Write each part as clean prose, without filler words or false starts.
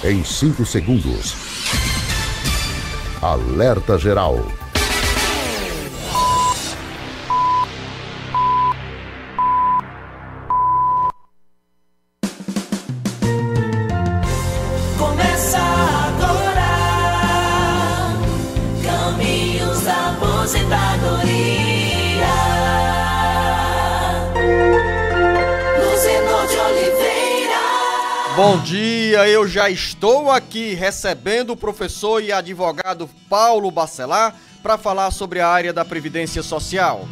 Em 5 segundos. Alerta Geral. Começa agora, Caminhos da Aposentadoria. Luzenor de Oliveira. Bom dia, eu já estou aqui recebendo o professor e advogado Paulo Bacelar para falar sobre a área da Previdência Social.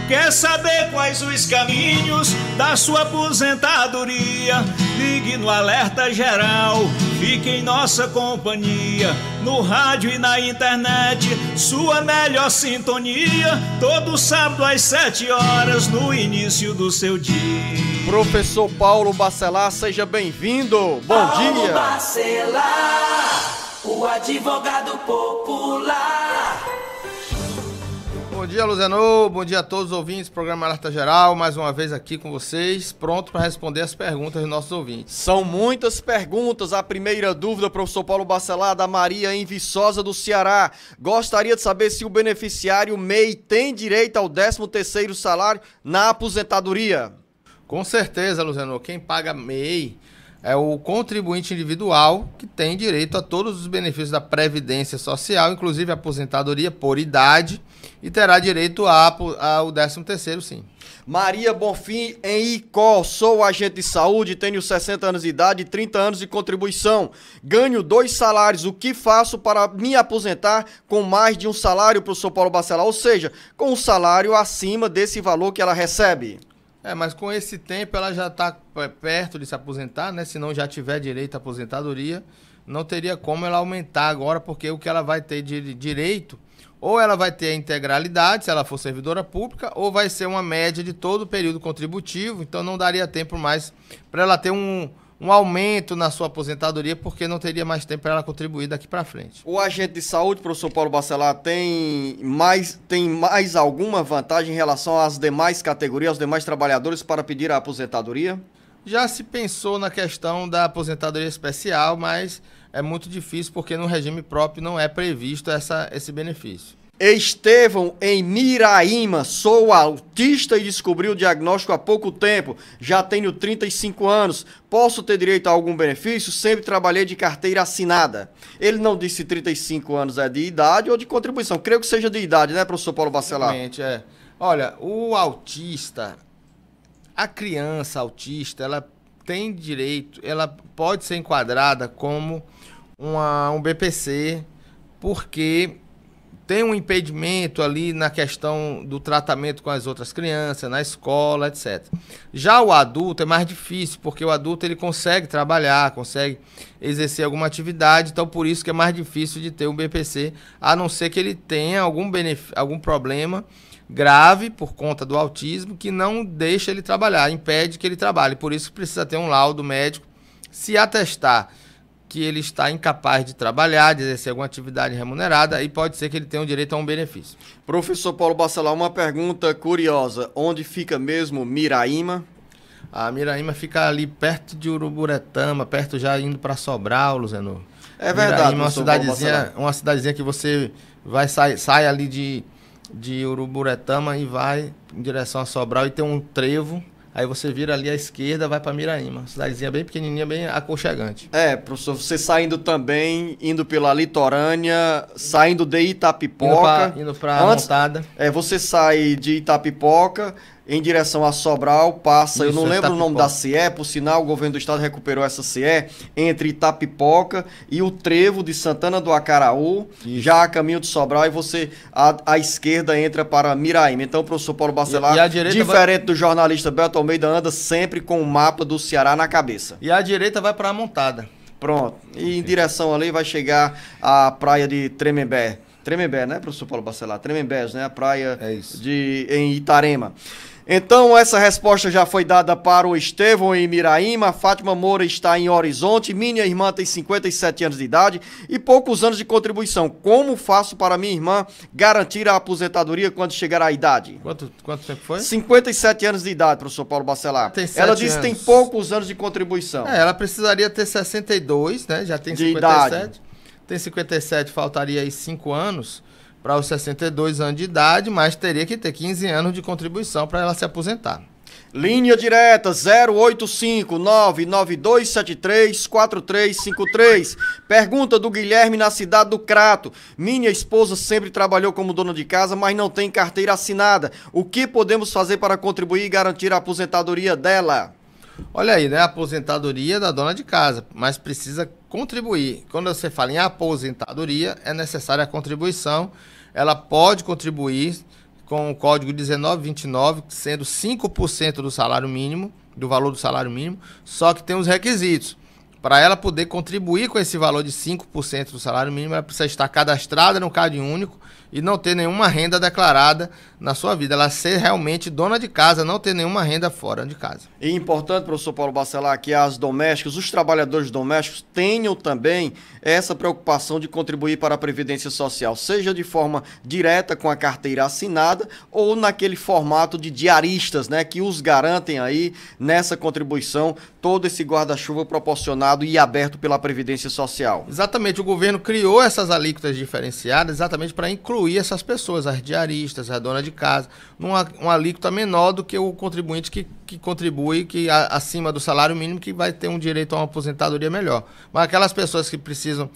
Quer saber quais os caminhos da sua aposentadoria? Ligue no Alerta Geral, fique em nossa companhia, no rádio e na internet, sua melhor sintonia, todo sábado às 7 horas, no início do seu dia. Professor Paulo Bacelar, seja bem-vindo. Bom Paulo dia. Bacelar, o advogado popular. Bom dia, Luzenor. Bom dia a todos os ouvintes do programa Alerta Geral. Mais uma vez aqui com vocês, pronto para responder as perguntas dos nossos ouvintes. São muitas perguntas. A primeira dúvida, professor Paulo Bacelar, da Maria em Viçosa do Ceará. Gostaria de saber se o beneficiário MEI tem direito ao 13º salário na aposentadoria. Com certeza, Luzenor. Quem paga MEI é o contribuinte individual que tem direito a todos os benefícios da Previdência Social, inclusive a aposentadoria por idade, e terá direito ao 13º, sim. Maria Bonfim, em Icó, sou agente de saúde, tenho 60 anos de idade e 30 anos de contribuição. Ganho 2 salários, o que faço para me aposentar com mais de um salário, professor Paulo Bacelar? Ou seja, com um salário acima desse valor que ela recebe. Mas com esse tempo ela já está perto de se aposentar, né? Se não já tiver direito à aposentadoria, não teria como ela aumentar agora, porque o que ela vai ter de direito, ou ela vai ter a integralidade, se ela for servidora pública, ou vai ser uma média de todo o período contributivo, então não daria tempo mais para ela ter um aumento na sua aposentadoria, porque não teria mais tempo para ela contribuir daqui para frente. O agente de saúde, professor Paulo Bacelar, tem mais alguma vantagem em relação às demais categorias, aos demais trabalhadores para pedir a aposentadoria? Já se pensou na questão da aposentadoria especial, mas é muito difícil porque no regime próprio não é previsto esse benefício. Estevão, em Miraíma, sou autista e descobri o diagnóstico há pouco tempo. Já tenho 35 anos. Posso ter direito a algum benefício? Sempre trabalhei de carteira assinada. Ele não disse 35 anos é de idade ou de contribuição. Creio que seja de idade, né, professor Paulo Bacelar? Realmente, é. Olha, o autista, a criança autista, ela tem direito, ela pode ser enquadrada como um BPC, porque tem um impedimento ali na questão do tratamento com as outras crianças, na escola, etc. Já o adulto é mais difícil, porque o adulto ele consegue trabalhar, consegue exercer alguma atividade, então por isso que é mais difícil de ter um BPC, a não ser que ele tenha algum problema grave por conta do autismo que não deixa ele trabalhar, impede que ele trabalhe. Por isso que precisa ter um laudo médico, se atestar que ele está incapaz de trabalhar, de exercer alguma atividade remunerada, aí pode ser que ele tenha o direito a um benefício. Professor Paulo Bacelar, uma pergunta curiosa. Onde fica mesmo Miraíma? A Miraíma fica ali perto de Uruburetama, perto já indo para Sobral, Luzenor. É verdade, Miraíma é uma cidadezinha que você sai ali de Uruburetama e vai em direção a Sobral e tem um trevo. Aí você vira ali à esquerda, vai para Miraíma. Cidadezinha bem pequenininha, bem aconchegante. Professor, você saindo também, indo pela litorânea, saindo de Itapipoca. Indo para Montada. Você sai de Itapipoca em direção a Sobral, passa, eu não lembro o nome da CE, por sinal, o governo do estado recuperou essa CE, entre Itapipoca e o trevo de Santana do Acaraú, já a caminho de Sobral, e você, à esquerda, entra para Miraíma. Então, professor Paulo Bacelar, diferente do jornalista Beto Almeida, anda sempre com o mapa do Ceará na cabeça. E à direita vai para a Montada. Pronto. E em direção ali vai chegar à praia de Tremembé. Tremembé, né, professor Paulo Bacelar? Tremembés, né? A praia isso. em Itarema. Então, essa resposta já foi dada para o Estevão em Miraíma. A Fátima Moura está em Horizonte. Minha irmã tem 57 anos de idade e poucos anos de contribuição. Como faço para minha irmã garantir a aposentadoria quando chegar à idade? Quanto tempo foi? 57 anos de idade, professor Paulo Bacelar. Ela disse que tem poucos anos de contribuição. Ela precisaria ter 62, né? Já tem 57. Idade. Tem 57, faltaria aí 5 anos para os 62 anos de idade, mas teria que ter 15 anos de contribuição para ela se aposentar. Linha direta 085-99273-4353. Pergunta do Guilherme na cidade do Crato. Minha esposa sempre trabalhou como dona de casa, mas não tem carteira assinada. O que podemos fazer para contribuir e garantir a aposentadoria dela? Olha aí, né? A aposentadoria da dona de casa, mas precisa contribuir. Quando você fala em aposentadoria, é necessária a contribuição. Ela pode contribuir com o código 1929, sendo 5% do salário mínimo, do valor do salário mínimo, só que tem os requisitos. Para ela poder contribuir com esse valor de 5% do salário mínimo, ela precisa estar cadastrada no Cade Único e não ter nenhuma renda declarada na sua vida. Ela ser realmente dona de casa, não ter nenhuma renda fora de casa. E importante, professor Paulo Bacelar, que as domésticas, os trabalhadores domésticos tenham também essa preocupação de contribuir para a Previdência Social, seja de forma direta com a carteira assinada ou naquele formato de diaristas, né, que os garantem aí nessa contribuição, todo esse guarda-chuva proporcionado e aberto pela Previdência Social. Exatamente, o governo criou essas alíquotas diferenciadas exatamente para incluir essas pessoas, as diaristas, a dona de casa, uma alíquota menor do que o contribuinte que contribui acima do salário mínimo, que vai ter um direito a uma aposentadoria melhor. Mas aquelas pessoas que precisam,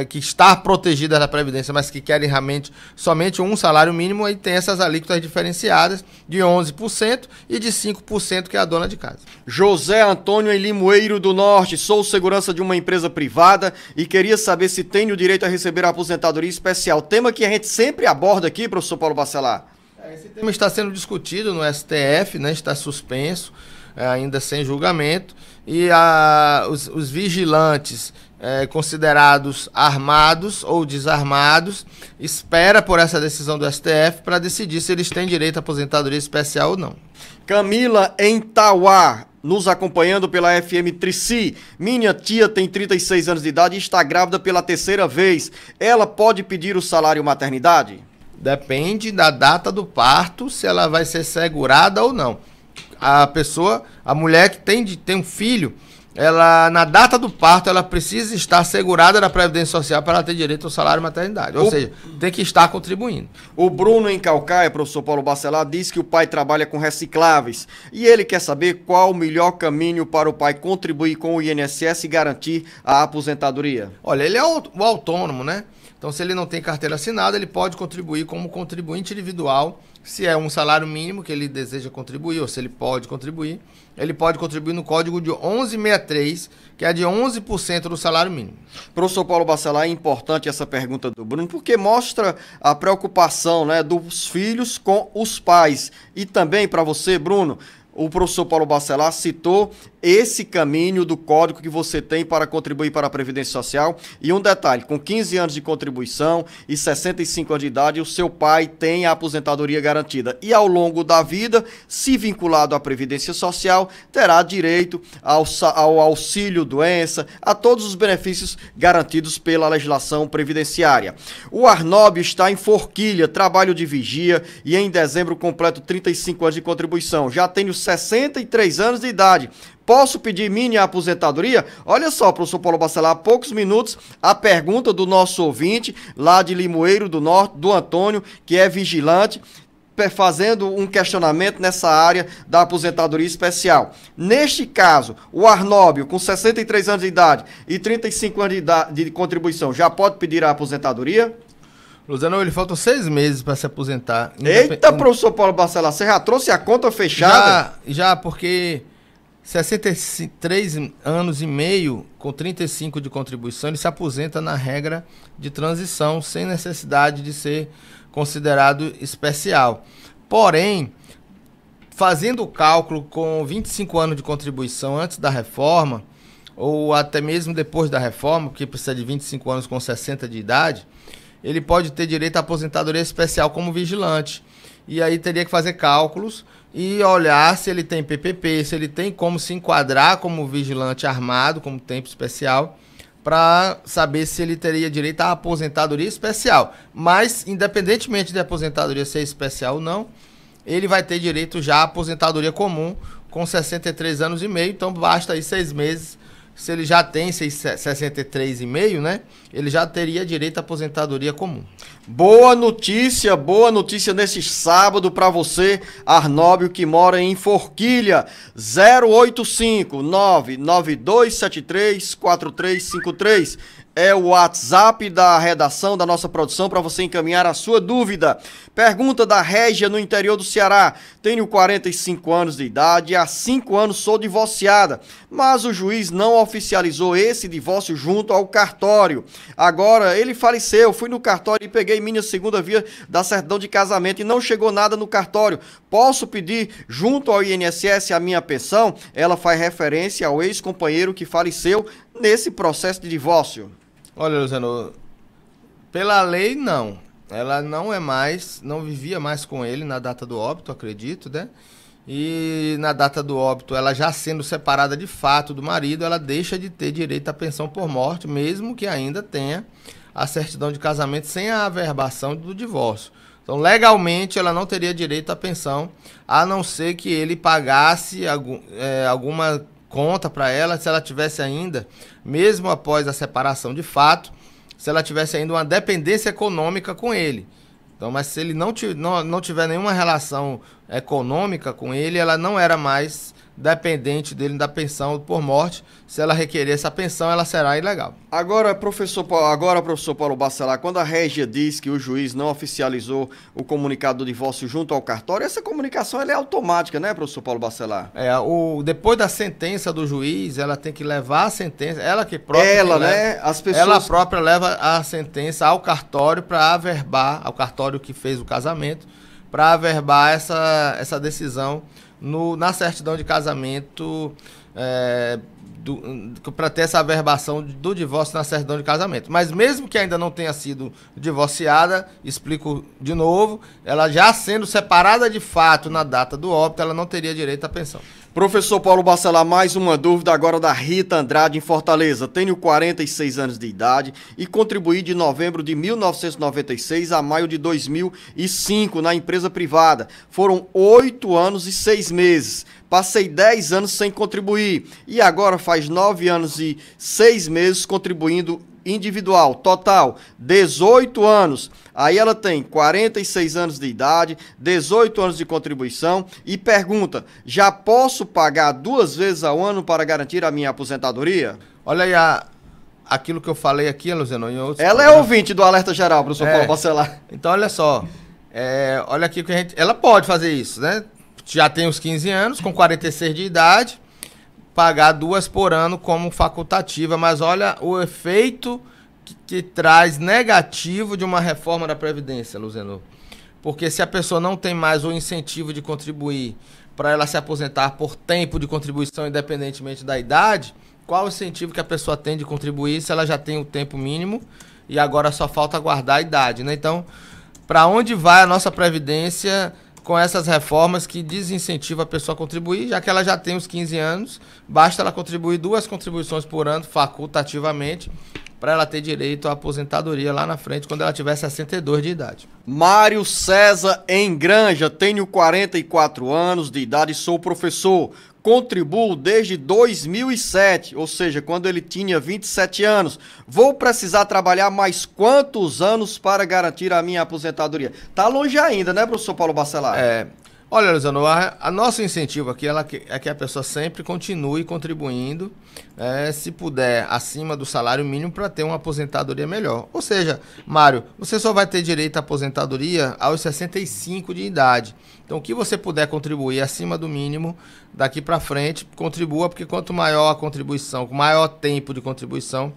que estar protegidas da Previdência, mas que querem realmente somente um salário mínimo, aí tem essas alíquotas diferenciadas de 11% e de 5%, que é a dona de casa. José Antônio em Limoeiro do Norte, sou segurança de uma empresa privada e queria saber se tenho o direito a receber a aposentadoria especial. Tema que a gente sempre aborda aqui, professor Paulo Bacelar. Esse tema está sendo discutido no STF, né? Está suspenso, ainda sem julgamento, e os vigilantes considerados armados ou desarmados espera por essa decisão do STF para decidir se eles têm direito à aposentadoria especial ou não. Camila em Tauá, nos acompanhando pela FM Trici. Minha tia tem 36 anos de idade e está grávida pela 3ª vez. Ela pode pedir o salário maternidade? Depende da data do parto, se ela vai ser segurada ou não. A mulher que tem um filho, ela, na data do parto, ela precisa estar segurada da Previdência Social para ela ter direito ao salário maternidade. Ou seja, tem que estar contribuindo. O Bruno em Calcaia, professor Paulo Bacelar, diz que o pai trabalha com recicláveis e ele quer saber qual o melhor caminho para o pai contribuir com o INSS e garantir a aposentadoria. Olha, ele é o autônomo, né? Então, se ele não tem carteira assinada, ele pode contribuir como contribuinte individual, se é um salário mínimo que ele deseja contribuir, ou se ele pode contribuir no código de 1163, que é de 11% do salário mínimo. Professor Paulo Bacelar, é importante essa pergunta do Bruno, porque mostra a preocupação, né, dos filhos com os pais. E também para você, Bruno, o professor Paulo Bacelar citou esse caminho do código que você tem para contribuir para a Previdência Social. E um detalhe, com 15 anos de contribuição e 65 anos de idade, o seu pai tem a aposentadoria garantida. E ao longo da vida, se vinculado à Previdência Social, terá direito ao auxílio doença, a todos os benefícios garantidos pela legislação previdenciária. O Arnóbio está em Forquilha, trabalho de vigia, e em dezembro completo 35 anos de contribuição. Já tenho 63 anos de idade. Posso pedir minha aposentadoria? Olha só, professor Paulo Bacelar, há poucos minutos, a pergunta do nosso ouvinte, lá de Limoeiro do Norte, do Antônio, que é vigilante, fazendo um questionamento nessa área da aposentadoria especial. Neste caso, o Arnóbio, com 63 anos de idade e 35 anos de contribuição, já pode pedir a aposentadoria? Luciano, ele faltam 6 meses para se aposentar. Eita, professor Paulo Bacelar, você já trouxe a conta fechada? Já, porque 63 anos e meio, com 35 de contribuição, ele se aposenta na regra de transição, sem necessidade de ser considerado especial. Porém, fazendo o cálculo com 25 anos de contribuição antes da reforma, ou até mesmo depois da reforma, porque precisa de 25 anos com 60 de idade, ele pode ter direito à aposentadoria especial como vigilante. E aí teria que fazer cálculos e olhar se ele tem PPP, se ele tem como se enquadrar como vigilante armado, como tempo especial, para saber se ele teria direito à aposentadoria especial. Mas, independentemente de aposentadoria ser especial ou não, ele vai ter direito já à aposentadoria comum com 63 anos e meio, então basta aí 6 meses. Se ele já tem 63,5, né? Ele já teria direito à aposentadoria comum. Boa notícia nesse sábado para você, Arnóbio, que mora em Forquilha. 085 99273 4353. É o WhatsApp da redação, da nossa produção, para você encaminhar a sua dúvida. Pergunta da Régia, no interior do Ceará. Tenho 45 anos de idade e há 5 anos sou divorciada, mas o juiz não oficializou esse divórcio junto ao cartório. Agora, ele faleceu, fui no cartório e peguei minha segunda via da certidão de casamento e não chegou nada no cartório. Posso pedir junto ao INSS a minha pensão? Ela faz referência ao ex-companheiro que faleceu nesse processo de divórcio. Olha, Luciano, pela lei, não. Ela não vivia mais com ele na data do óbito, acredito, né? E na data do óbito, ela já sendo separada de fato do marido, ela deixa de ter direito à pensão por morte, mesmo que ainda tenha a certidão de casamento sem a averbação do divórcio. Então, legalmente, ela não teria direito à pensão, a não ser que ele pagasse alguma conta para ela, se ela tivesse ainda, mesmo após a separação de fato, se ela tivesse ainda uma dependência econômica com ele. Então, mas se ele não tiver nenhuma relação econômica com ele, ela não era mais dependente dele da pensão por morte. Se ela requerer essa pensão, ela será ilegal. Agora, professor Paulo Bacelar, quando a Régia diz que o juiz não oficializou o comunicado do divórcio junto ao cartório, essa comunicação ela é automática, né, professor Paulo Bacelar? Depois da sentença do juiz, ela tem que levar a sentença, ela própria leva a sentença ao cartório para averbar, ao cartório que fez o casamento, para averbar essa decisão na certidão de casamento, para ter essa averbação do divórcio na certidão de casamento. Mas mesmo que ainda não tenha sido divorciada, explico de novo, ela já sendo separada de fato na data do óbito, ela não teria direito à pensão. Professor Paulo Bacelar, mais uma dúvida agora da Rita Andrade em Fortaleza. Tenho 46 anos de idade e contribuí de novembro de 1996 a maio de 2005 na empresa privada. Foram 8 anos e 6 meses. Passei 10 anos sem contribuir e agora faz 9 anos e 6 meses contribuindo individual, total 18 anos. Aí ela tem 46 anos de idade, 18 anos de contribuição e pergunta: já posso pagar 2 vezes ao ano para garantir a minha aposentadoria? Olha aí aquilo que eu falei aqui, Luciano, em outros ela programas. É ouvinte do Alerta Geral, professor Paulo Bacelar. Então, olha só, olha aqui que ela pode fazer isso, né? Já tem os 15 anos, com 46 de idade, pagar 2 por ano como facultativa, mas olha o efeito que traz negativo de uma reforma da Previdência, Luciano. Porque se a pessoa não tem mais o incentivo de contribuir para ela se aposentar por tempo de contribuição, independentemente da idade, qual o incentivo que a pessoa tem de contribuir se ela já tem o tempo mínimo e agora só falta guardar a idade, né? Então, para onde vai a nossa Previdência com essas reformas que desincentivam a pessoa a contribuir, já que ela já tem os 15 anos, basta ela contribuir 2 contribuições por ano, facultativamente, para ela ter direito à aposentadoria lá na frente, quando ela tiver 62 de idade. Mário César em Granja, tenho 44 anos de idade e sou professor. Contribuo desde 2007, ou seja, quando ele tinha 27 anos. Vou precisar trabalhar mais quantos anos para garantir a minha aposentadoria? Tá longe ainda, né, professor Paulo Bacelar? Olha, Luciano, a nosso incentivo aqui é que a pessoa sempre continue contribuindo, se puder, acima do salário mínimo para ter uma aposentadoria melhor. Ou seja, Mário, você só vai ter direito à aposentadoria aos 65 de idade. Então, o que você puder contribuir acima do mínimo, daqui para frente, contribua, porque quanto maior a contribuição, maior tempo de contribuição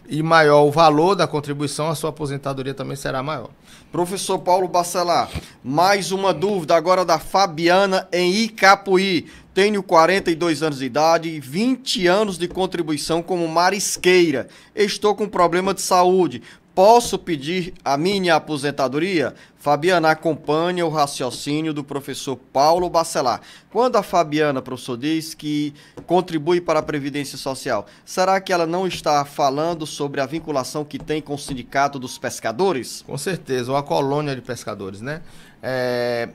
e maior o valor da contribuição, a sua aposentadoria também será maior. Professor Paulo Bacelar, mais uma dúvida agora da Fabiana em Icapuí. Tenho 42 anos de idade e 20 anos de contribuição como marisqueira. Estou com problema de saúde. Posso pedir a minha aposentadoria? Fabiana, acompanha o raciocínio do professor Paulo Bacelar. Quando a Fabiana, professor, diz que contribui para a Previdência Social, será que ela não está falando sobre a vinculação que tem com o Sindicato dos Pescadores? Com certeza, ou a colônia de pescadores, né?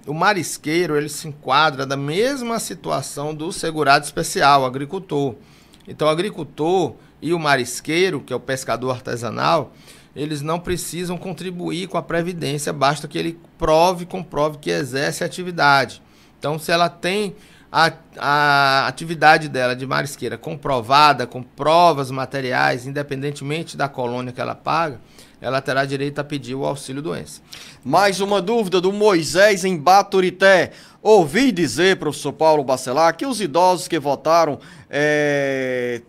O marisqueiro, ele se enquadra da mesma situação do segurado especial, o agricultor. Então, o agricultor e o marisqueiro, que é o pescador artesanal, eles não precisam contribuir com a Previdência, basta que ele comprove que exerce a atividade. Então, se ela tem a atividade dela de marisqueira comprovada, com provas materiais, independentemente da colônia que ela paga, ela terá direito a pedir o auxílio-doença. Mais uma dúvida do Moisés em Baturité. Ouvi dizer, professor Paulo Bacelar, que os idosos que votaram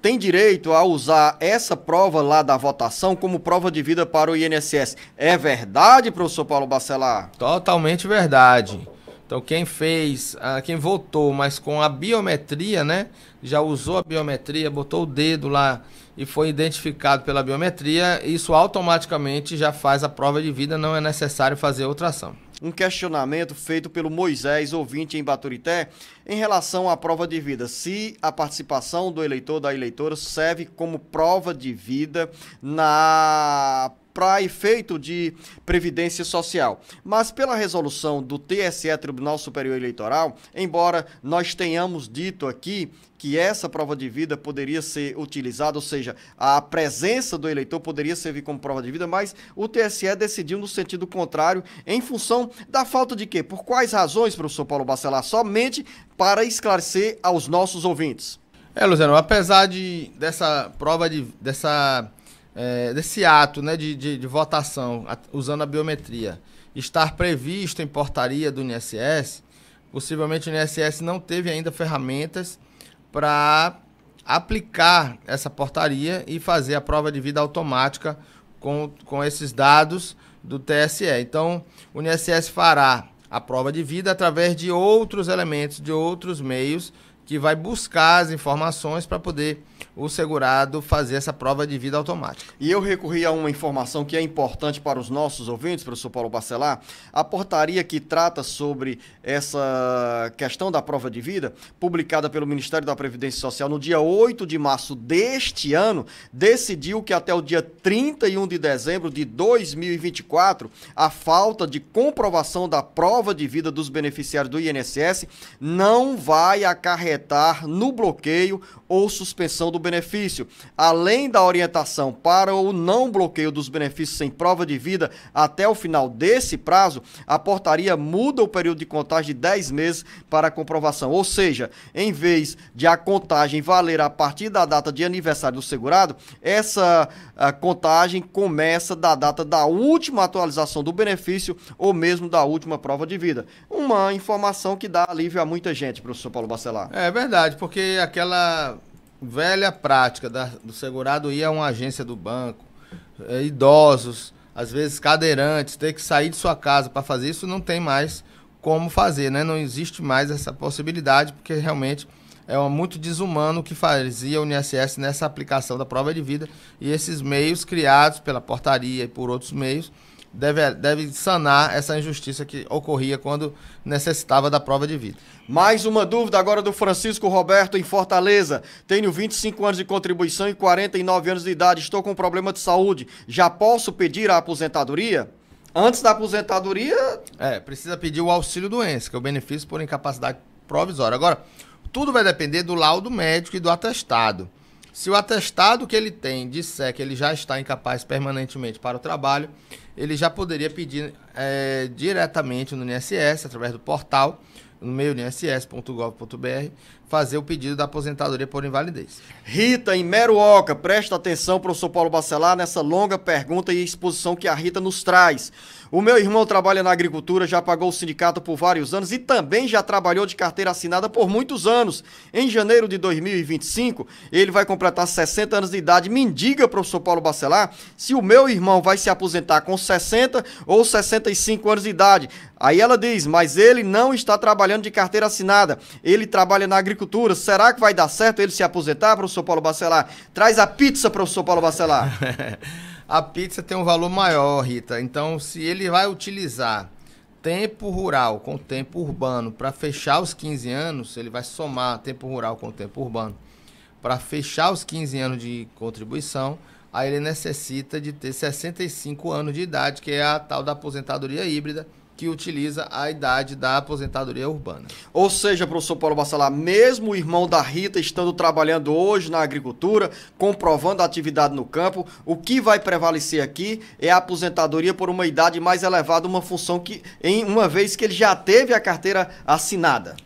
têm direito a usar essa prova lá da votação como prova de vida para o INSS. É verdade, professor Paulo Bacelar? Totalmente verdade. Então, quem votou, mas com a biometria, né? Já usou a biometria, botou o dedo lá e foi identificado pela biometria, isso automaticamente já faz a prova de vida, não é necessário fazer outra ação. Um questionamento feito pelo Moisés, ouvinte em Baturité, em relação à prova de vida. Se a participação do eleitor, da eleitora, serve como prova de vida para efeito de Previdência Social. Mas pela resolução do TSE, Tribunal Superior Eleitoral, embora nós tenhamos dito aqui que essa prova de vida poderia ser utilizada, ou seja, a presença do eleitor poderia servir como prova de vida, mas o TSE decidiu no sentido contrário, em função da falta de quê? Por quais razões, professor Paulo Bacelar? Somente para esclarecer aos nossos ouvintes. Luciano, apesar dessa prova desse ato, né, de votação usando a biometria estar previsto em portaria do INSS, possivelmente o INSS não teve ainda ferramentas para aplicar essa portaria e fazer a prova de vida automática com esses dados do TSE. Então, o INSS fará a prova de vida através de outros elementos, de outros meios, que vai buscar as informações para poder o segurado fazer essa prova de vida automática. E eu recorri a uma informação que é importante para os nossos ouvintes, professor Paulo Bacelar. A portaria que trata sobre essa questão da prova de vida, publicada pelo Ministério da Previdência Social no dia 8 de março deste ano, decidiu que até o dia 31 de dezembro de 2024, a falta de comprovação da prova de vida dos beneficiários do INSS não vai acarretar no bloqueio ou suspensão do benefício. Além da orientação para o não bloqueio dos benefícios sem prova de vida até o final desse prazo, a portaria muda o período de contagem de 10 meses para a comprovação. Ou seja, em vez de a contagem valer a partir da data de aniversário do segurado, essa contagem começa da data da última atualização do benefício ou mesmo da última prova de vida. Uma informação que dá alívio a muita gente, professor Paulo Bacelar. É verdade, porque aquela velha prática do segurado ir a uma agência do banco, idosos, às vezes cadeirantes, ter que sair de sua casa para fazer isso, não tem mais como fazer, né? Não existe mais essa possibilidade, porque realmente é muito desumano o que fazia o INSS nessa aplicação da prova de vida, e esses meios criados pela portaria e por outros meios deve sanar essa injustiça que ocorria quando necessitava da prova de vida. Mais uma dúvida agora do Francisco Roberto em Fortaleza. Tenho 25 anos de contribuição e 49 anos de idade. Estou com um problema de saúde. Já posso pedir a aposentadoria? Antes da aposentadoria... precisa pedir o auxílio-doença, que é o benefício por incapacidade provisória. Agora, tudo vai depender do laudo médico e do atestado. Se o atestado que ele tem disser que ele já está incapaz permanentemente para o trabalho, ele já poderia pedir diretamente no INSS, através do portal, no meio inss.gov.br, fazer o pedido da aposentadoria por invalidez. Rita, em Meruoca, presta atenção, professor Paulo Bacelar, nessa longa pergunta e exposição que a Rita nos traz. O meu irmão trabalha na agricultura, já pagou o sindicato por vários anos e também já trabalhou de carteira assinada por muitos anos. Em janeiro de 2025, ele vai completar 60 anos de idade. Me diga, professor Paulo Bacelar, se o meu irmão vai se aposentar com 60 ou 65 anos de idade. Aí ela diz, mas ele não está trabalhando de carteira assinada, ele trabalha na agricultura. Será que vai dar certo ele se aposentar, professor Paulo Bacelar? Traz a pizza, professor Paulo Bacelar. A pizza tem um valor maior, Rita. Então, se ele vai utilizar tempo rural com tempo urbano para fechar os 15 anos, ele vai somar tempo rural com tempo urbano para fechar os 15 anos de contribuição, aí ele necessita de ter 65 anos de idade, que é a tal da aposentadoria híbrida, que utiliza a idade da aposentadoria urbana. Ou seja, professor Paulo Bacelar, mesmo o irmão da Rita estando trabalhando hoje na agricultura, comprovando a atividade no campo, o que vai prevalecer aqui é a aposentadoria por uma idade mais elevada, uma função que, uma vez que ele já teve a carteira assinada.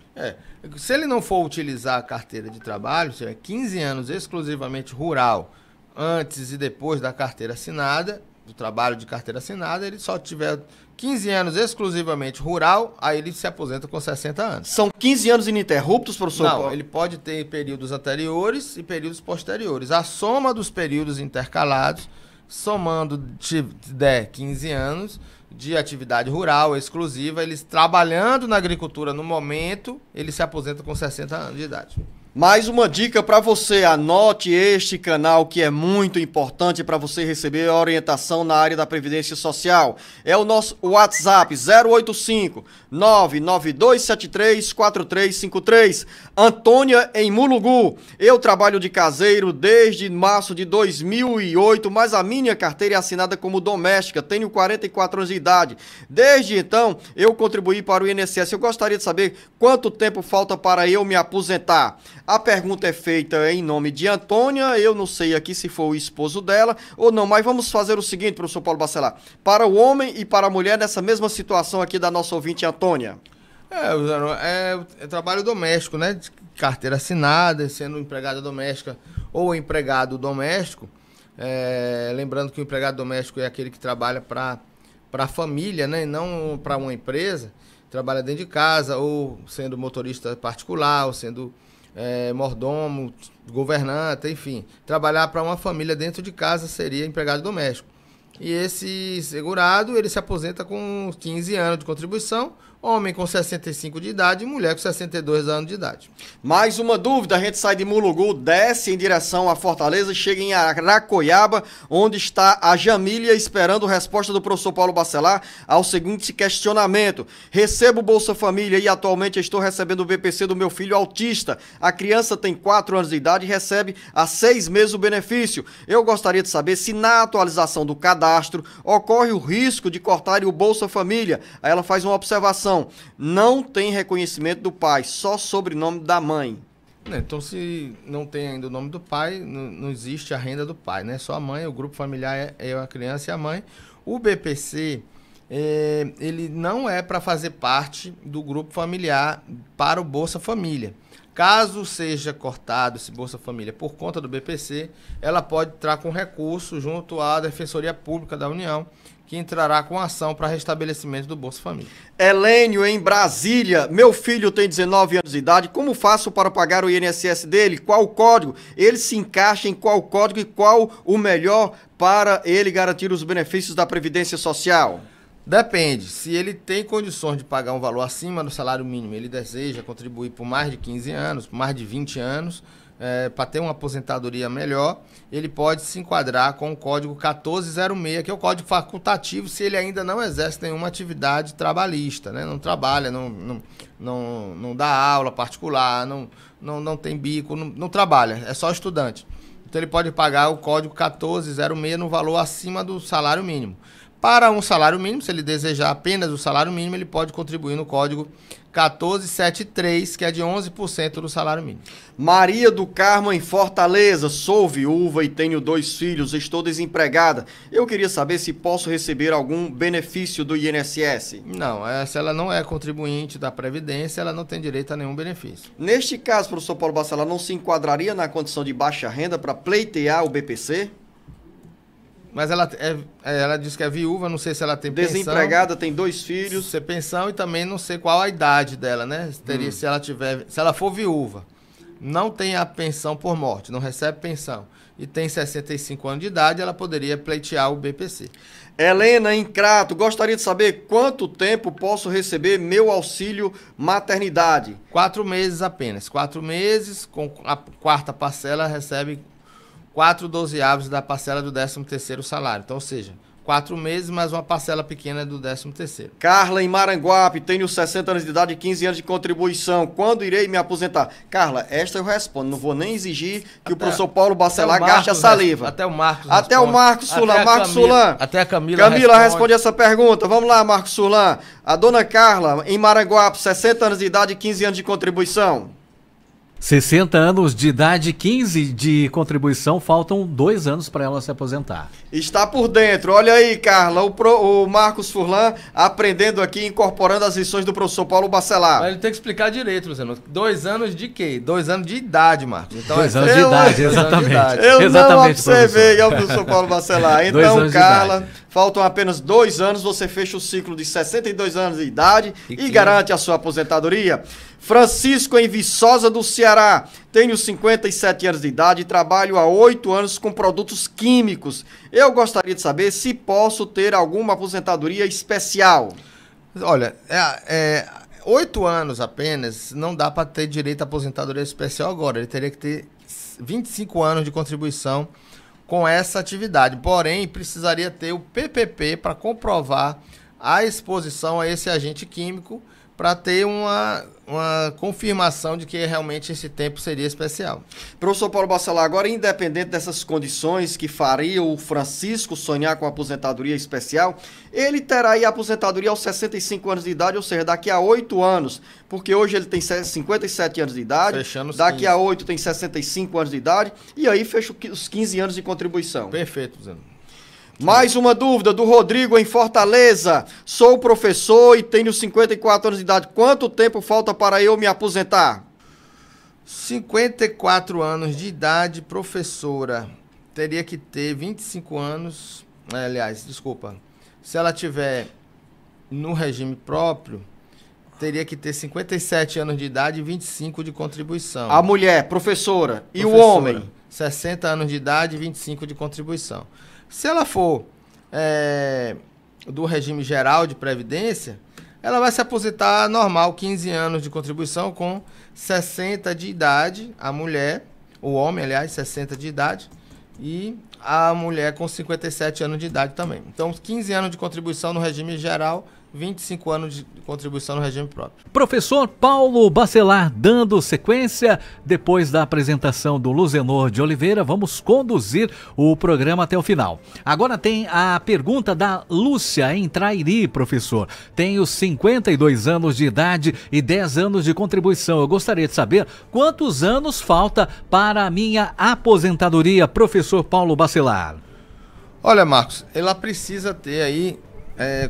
Se ele não for utilizar a carteira de trabalho, se é 15 anos exclusivamente rural, antes e depois da carteira assinada, do trabalho de carteira assinada, ele só tiver 15 anos exclusivamente rural, aí ele se aposenta com 60 anos. São 15 anos ininterruptos, professor? Não, ele pode ter períodos anteriores e períodos posteriores. A soma dos períodos intercalados, somando de 15 anos de atividade rural exclusiva, eles trabalhando na agricultura no momento, ele se aposenta com 60 anos de idade. Mais uma dica para você, anote este canal que é muito importante para você receber orientação na área da Previdência Social. É o nosso WhatsApp 085 99273 4353. Antônia em Mulugu. Eu trabalho de caseiro desde março de 2008, mas a minha carteira é assinada como doméstica. Tenho 44 anos de idade. Desde então, eu contribuí para o INSS. Eu gostaria de saber quanto tempo falta para eu me aposentar. A pergunta é feita em nome de Antônia, eu não sei aqui se foi o esposo dela ou não, mas vamos fazer o seguinte, professor Paulo Bacelar, para o homem e para a mulher nessa mesma situação aqui da nossa ouvinte Antônia. É trabalho doméstico, né? De carteira assinada, sendo empregada doméstica ou empregado doméstico. Lembrando que o empregado doméstico é aquele que trabalha para a família, né? E não para uma empresa. Trabalha dentro de casa, ou sendo motorista particular, ou sendo mordomo, governante, enfim. Trabalhar para uma família dentro de casa seria empregado doméstico. E esse segurado, ele se aposenta com 15 anos de contribuição, homem com 65 de idade e mulher com 62 anos de idade. Mais uma dúvida, a gente sai de Mulugu, desce em direção a Fortaleza, chega em Aracoiaba, onde está a Jamília esperando a resposta do professor Paulo Bacelar ao seguinte questionamento. Recebo Bolsa Família e atualmente estou recebendo o BPC do meu filho autista. A criança tem 4 anos de idade e recebe há 6 meses o benefício. Eu gostaria de saber se na atualização do cadastro ocorre o risco de cortarem o Bolsa Família. Aí ela faz uma observação. Não tem reconhecimento do pai, só sobrenome da mãe. Então, se não tem ainda o nome do pai, não existe a renda do pai, né? Só a mãe, o grupo familiar é a criança e a mãe. O BPC, ele não é para fazer parte do grupo familiar para o Bolsa Família. Caso seja cortado esse Bolsa Família por conta do BPC, ela pode entrar com recurso junto à Defensoria Pública da União, que entrará com ação para restabelecimento do Bolsa Família. Helênio, em Brasília. Meu filho tem 19 anos de idade. Como faço para pagar o INSS dele? Qual o código? Ele se encaixa em qual código e qual o melhor para ele garantir os benefícios da Previdência Social? Depende. Se ele tem condições de pagar um valor acima do salário mínimo, ele deseja contribuir por mais de 15 anos, por mais de 20 anos, para ter uma aposentadoria melhor, ele pode se enquadrar com o código 1406, que é o código facultativo, se ele ainda não exerce nenhuma atividade trabalhista, né? Não trabalha, não dá aula particular, não tem bico, não trabalha, é só estudante. Então ele pode pagar o código 1406 no valor acima do salário mínimo. Para um salário mínimo, se ele desejar apenas o salário mínimo, ele pode contribuir no código 1473, que é de 11% do salário mínimo. Maria do Carmo, em Fortaleza. Sou viúva e tenho 2 filhos, estou desempregada. Eu queria saber se posso receber algum benefício do INSS. Não, se ela não é contribuinte da Previdência, ela não tem direito a nenhum benefício. Neste caso, professor Paulo Bacelar, não se enquadraria na condição de baixa renda para pleitear o BPC? Mas ela diz que é viúva, não sei se ela tem pensão. Desempregada, tem 2 filhos. Se pensão e também não sei qual a idade dela, né? Se ela for viúva, não tem a pensão por morte, não recebe pensão e tem 65 anos de idade, ela poderia pleitear o BPC. Helena, em Crato, gostaria de saber quanto tempo posso receber meu auxílio maternidade? 4 meses apenas. 4 meses, com a 4ª parcela recebe 4/12 da parcela do 13º salário. Então, ou seja, 4 meses mais uma parcela pequena do 13º. Carla, em Maranguape, tenho 60 anos de idade e 15 anos de contribuição. Quando irei me aposentar? Carla, esta eu respondo. Não vou nem exigir que o professor Paulo Bacelar gaste a saliva. Até o Marcos Até responde. O Marcos Surlan. Marcos Surlan. Até a Camila responde essa pergunta. Vamos lá, Marcos Surlan. A dona Carla, em Maranguape, 60 anos de idade e 15 anos de contribuição. 60 anos de idade, 15 de contribuição, faltam 2 anos para ela se aposentar. Está por dentro. Olha aí, Carla, o Marcos Furlan aprendendo aqui, incorporando as lições do professor Paulo Bacelar. Mas ele tem que explicar direito, Luciano. 2 anos de quê? 2 anos de idade, Marcos. Então, 2 anos de idade, exatamente. Eu exatamente, não observei, o professor Paulo Bacelar. Então, Carla, faltam apenas 2 anos, você fecha o ciclo de 62 anos de idade e garante a sua aposentadoria. Francisco, em Viçosa do Ceará, tenho 57 anos de idade e trabalho há 8 anos com produtos químicos. Eu gostaria de saber se posso ter alguma aposentadoria especial. Olha, 8 anos apenas não dá para ter direito à aposentadoria especial agora. Ele teria que ter 25 anos de contribuição com essa atividade. Porém, precisaria ter o PPP para comprovar a exposição a esse agente químico, para ter uma confirmação de que realmente esse tempo seria especial. Professor Paulo Bacelar, agora independente dessas condições que faria o Francisco sonhar com a aposentadoria especial, ele terá aí a aposentadoria aos 65 anos de idade, ou seja, daqui a 8 anos, porque hoje ele tem 57 anos de idade, fechando daqui a 8 tem 65 anos de idade, e aí fecha os 15 anos de contribuição. Perfeito, Zé. Mais uma dúvida do Rodrigo em Fortaleza. Sou professor e tenho 54 anos de idade. Quanto tempo falta para eu me aposentar? 54 anos de idade, professora. Teria que ter 25 anos. Aliás, desculpa. Se ela tiver no regime próprio, teria que ter 57 anos de idade e 25 de contribuição. A mulher, professora. E o homem? 60 anos de idade e 25 de contribuição. Se ela for do regime geral de previdência, ela vai se aposentar normal, 15 anos de contribuição com 60 de idade, a mulher, o homem, aliás, 60 de idade, e a mulher com 57 anos de idade também. Então, 15 anos de contribuição no regime geral, 25 anos de contribuição no regime próprio. Professor Paulo Bacelar, dando sequência, depois da apresentação do Luzenor de Oliveira, vamos conduzir o programa até o final. Agora tem a pergunta da Lúcia, em Trairi, professor. Tenho 52 anos de idade e 10 anos de contribuição. Eu gostaria de saber quantos anos falta para a minha aposentadoria, professor Paulo Bacelar. Olha, Marcos, ela precisa ter aí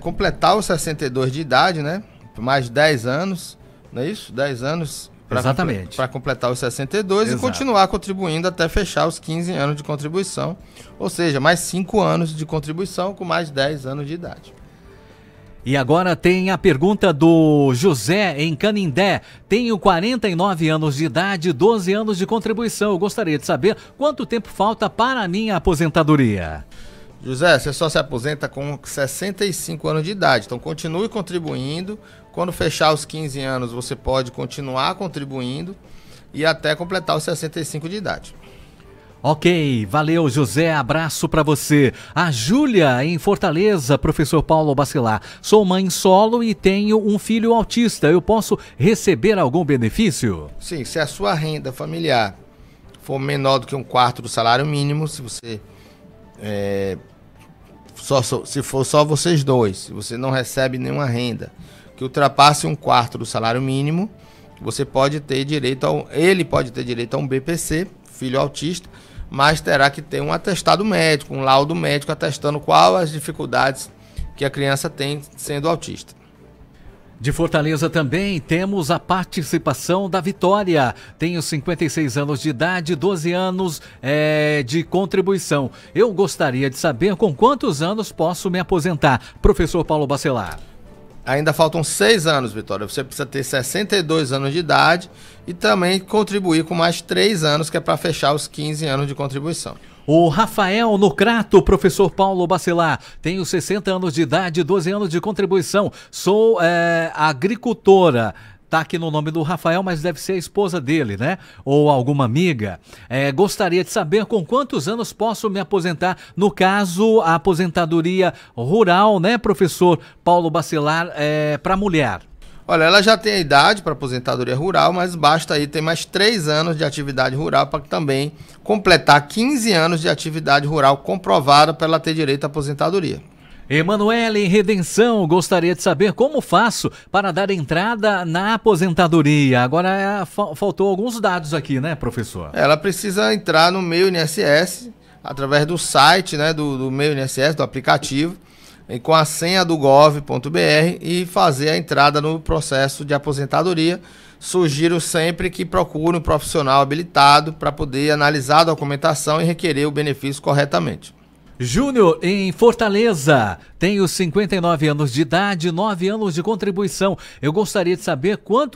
completar os 62 de idade, né? Por mais de 10 anos, não é isso? 10 anos exatamente, para completar os 62. Exato. E continuar contribuindo até fechar os 15 anos de contribuição. Ou seja, mais 5 anos de contribuição com mais 10 anos de idade. E agora tem a pergunta do José em Canindé. Tenho 49 anos de idade, 12 anos de contribuição. Eu gostaria de saber quanto tempo falta para a minha aposentadoria. José, você só se aposenta com 65 anos de idade, então continue contribuindo. Quando fechar os 15 anos, você pode continuar contribuindo e até completar os 65 de idade. Ok, valeu, José, abraço para você. A Júlia, em Fortaleza, professor Paulo Bacelar. Sou mãe solo e tenho um filho autista. Eu posso receber algum benefício? Sim, se a sua renda familiar for menor do que 1/4 do salário mínimo, se você... se for só vocês dois, se você não recebe nenhuma renda que ultrapasse 1/4 do salário mínimo, você pode ter direito ele pode ter direito a um BPC, filho autista, mas terá que ter um atestado médico, um laudo médico atestando quais as dificuldades que a criança tem sendo autista. De Fortaleza também temos a participação da Vitória. Tenho 56 anos de idade, 12 anos de contribuição. Eu gostaria de saber com quantos anos posso me aposentar. Professor Paulo Bacelar. Ainda faltam 6 anos, Vitória. Você precisa ter 62 anos de idade e também contribuir com mais 3 anos, que é para fechar os 15 anos de contribuição. O Rafael no Crato, professor Paulo Bacelar. Tenho 60 anos de idade, 12 anos de contribuição. Sou agricultora. tá aqui no nome do Rafael, mas deve ser a esposa dele, né? Ou alguma amiga. Gostaria de saber com quantos anos posso me aposentar. No caso, a aposentadoria rural, né, professor Paulo Bacelar, para mulher. Olha, ela já tem a idade para aposentadoria rural, mas basta aí ter mais 3 anos de atividade rural para também completar 15 anos de atividade rural comprovada para ela ter direito à aposentadoria. Emanuele, em Redenção, gostaria de saber como faço para dar entrada na aposentadoria. Agora faltou alguns dados aqui, né, professor? Ela precisa entrar no Meu INSS, através do site, né, do Meu INSS, do aplicativo, com a senha do gov.br e fazer a entrada no processo de aposentadoria. Sugiro sempre que procure um profissional habilitado para poder analisar a documentação e requerer o benefício corretamente. Júnior, em Fortaleza, tenho 59 anos de idade, 9 anos de contribuição. Eu gostaria de saber com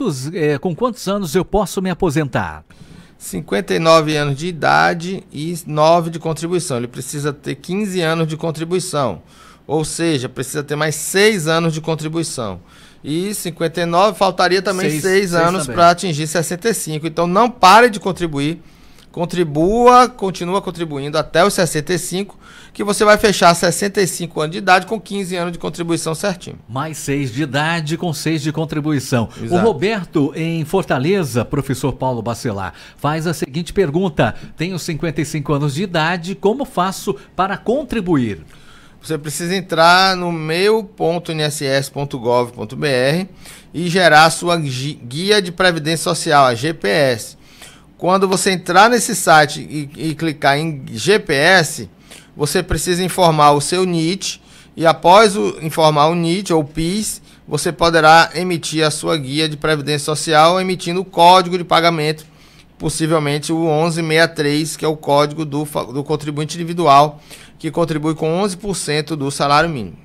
quantos anos eu posso me aposentar. 59 anos de idade e 9 de contribuição. Ele precisa ter 15 anos de contribuição. Ou seja, precisa ter mais 6 anos de contribuição. E 59, faltaria também 6 anos para atingir 65. Então não pare de contribuir. Continua contribuindo até os 65, que você vai fechar 65 anos de idade com 15 anos de contribuição certinho. Mais 6 de idade com 6 de contribuição. Exato. O Roberto, em Fortaleza, professor Paulo Bacelar, faz a seguinte pergunta: tenho 55 anos de idade, como faço para contribuir? Você precisa entrar no meu.inss.gov.br e gerar a sua guia de previdência social, a GPS. Quando você entrar nesse site e clicar em GPS, você precisa informar o seu NIT e após informar o NIT ou PIS, você poderá emitir a sua guia de previdência social emitindo o código de pagamento, possivelmente o 1163, que é o código do contribuinte individual, que contribui com 11% do salário mínimo.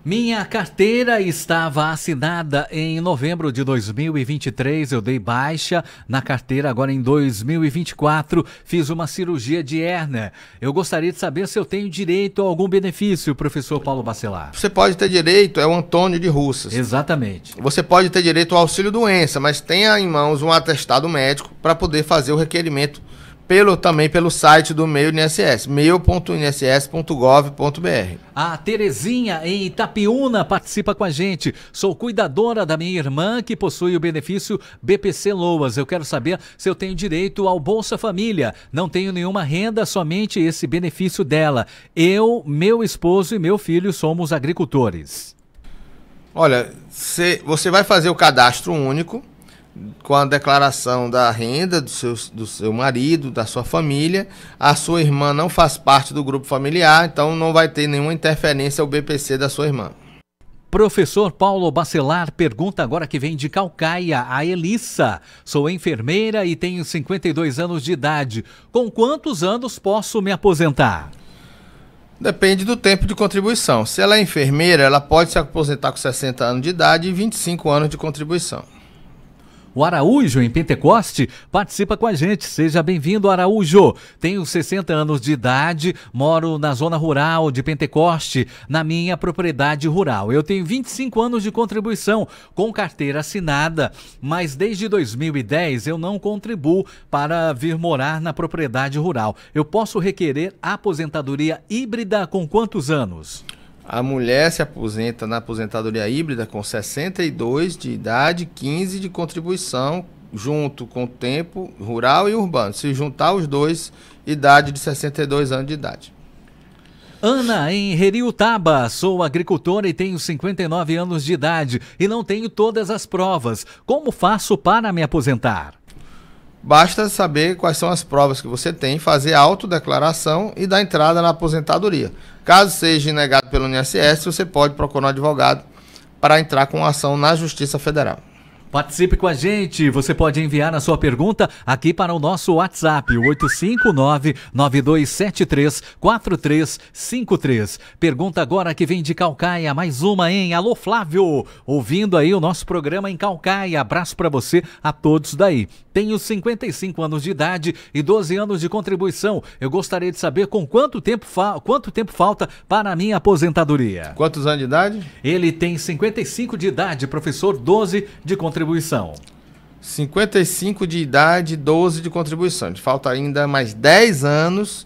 Minha carteira estava assinada em novembro de 2023, eu dei baixa na carteira agora em 2024, fiz uma cirurgia de hérnia. Eu gostaria de saber se eu tenho direito a algum benefício, professor Paulo Bacelar. Você pode ter direito, é o Antônio de Russas. Exatamente. Você pode ter direito ao auxílio doença, mas tenha em mãos um atestado médico para poder fazer o requerimento também pelo site do Meu INSS, meu.inss.gov.br. A Terezinha, em Itapiúna, participa com a gente. Sou cuidadora da minha irmã que possui o benefício BPC Loas. Eu quero saber se eu tenho direito ao Bolsa Família. Não tenho nenhuma renda, somente esse benefício dela. Eu, meu esposo e meu filho somos agricultores. Olha, você vai fazer o cadastro único com a declaração da renda do seu marido, da sua família. A sua irmã não faz parte do grupo familiar, então não vai ter nenhuma interferência ao BPC da sua irmã. Professor Paulo Bacelar pergunta agora que vem de Caucaia, a Elissa. Sou enfermeira e tenho 52 anos de idade. Com quantos anos posso me aposentar? Depende do tempo de contribuição. Se ela é enfermeira, ela pode se aposentar com 60 anos de idade e 25 anos de contribuição. O Araújo, em Pentecoste, participa com a gente. Seja bem-vindo, Araújo. Tenho 60 anos de idade, moro na zona rural de Pentecoste, na minha propriedade rural. Eu tenho 25 anos de contribuição com carteira assinada, mas desde 2010 eu não contribuo para vir morar na propriedade rural. Eu posso requerer aposentadoria híbrida com quantos anos? A mulher se aposenta na aposentadoria híbrida com 62 de idade, 15 de contribuição, junto com o tempo rural e urbano. Se juntar os dois, idade de 62 anos de idade. Ana, em Heriutaba, sou agricultora e tenho 59 anos de idade e não tenho todas as provas. Como faço para me aposentar? Basta saber quais são as provas que você tem, fazer a autodeclaração e dar entrada na aposentadoria. Caso seja negado pelo INSS, você pode procurar um advogado para entrar com ação na Justiça Federal. Participe com a gente, você pode enviar a sua pergunta aqui para o nosso WhatsApp, o 859-9273-4353. Pergunta agora que vem de Caucaia, mais uma, hein? Alô, Flávio, ouvindo aí o nosso programa em Caucaia. Abraço para você, a todos daí. Tenho 55 anos de idade e 12 anos de contribuição. Eu gostaria de saber com quanto tempo falta para a minha aposentadoria. Quantos anos de idade? Ele tem 55 de idade, professor, 12 de contribuição. contribuição? 55 de idade, 12 de contribuição. Falta ainda mais 10 anos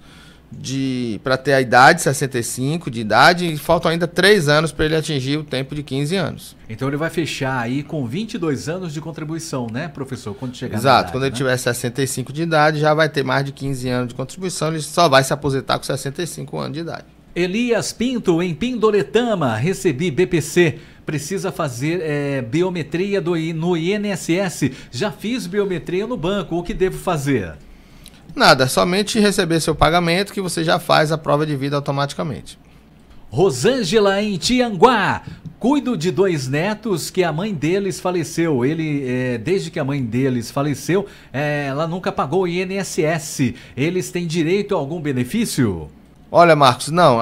para ter a idade, 65 de idade, e faltam ainda 3 anos para ele atingir o tempo de 15 anos. Então ele vai fechar aí com 22 anos de contribuição, né, professor? Quando chegar Exato, na idade, quando ele né? tiver 65 de idade, já vai ter mais de 15 anos de contribuição, ele só vai se aposentar com 65 anos de idade. Elias Pinto, em Pindoretama, recebi BPC. Precisa fazer biometria no INSS. Já fiz biometria no banco, o que devo fazer? Nada, somente receber seu pagamento que você já faz a prova de vida automaticamente. Rosângela, em Tianguá. Cuido de 2 netos que a mãe deles faleceu. Desde que a mãe deles faleceu, ela nunca pagou o INSS. Eles têm direito a algum benefício? Olha, Marcos, não.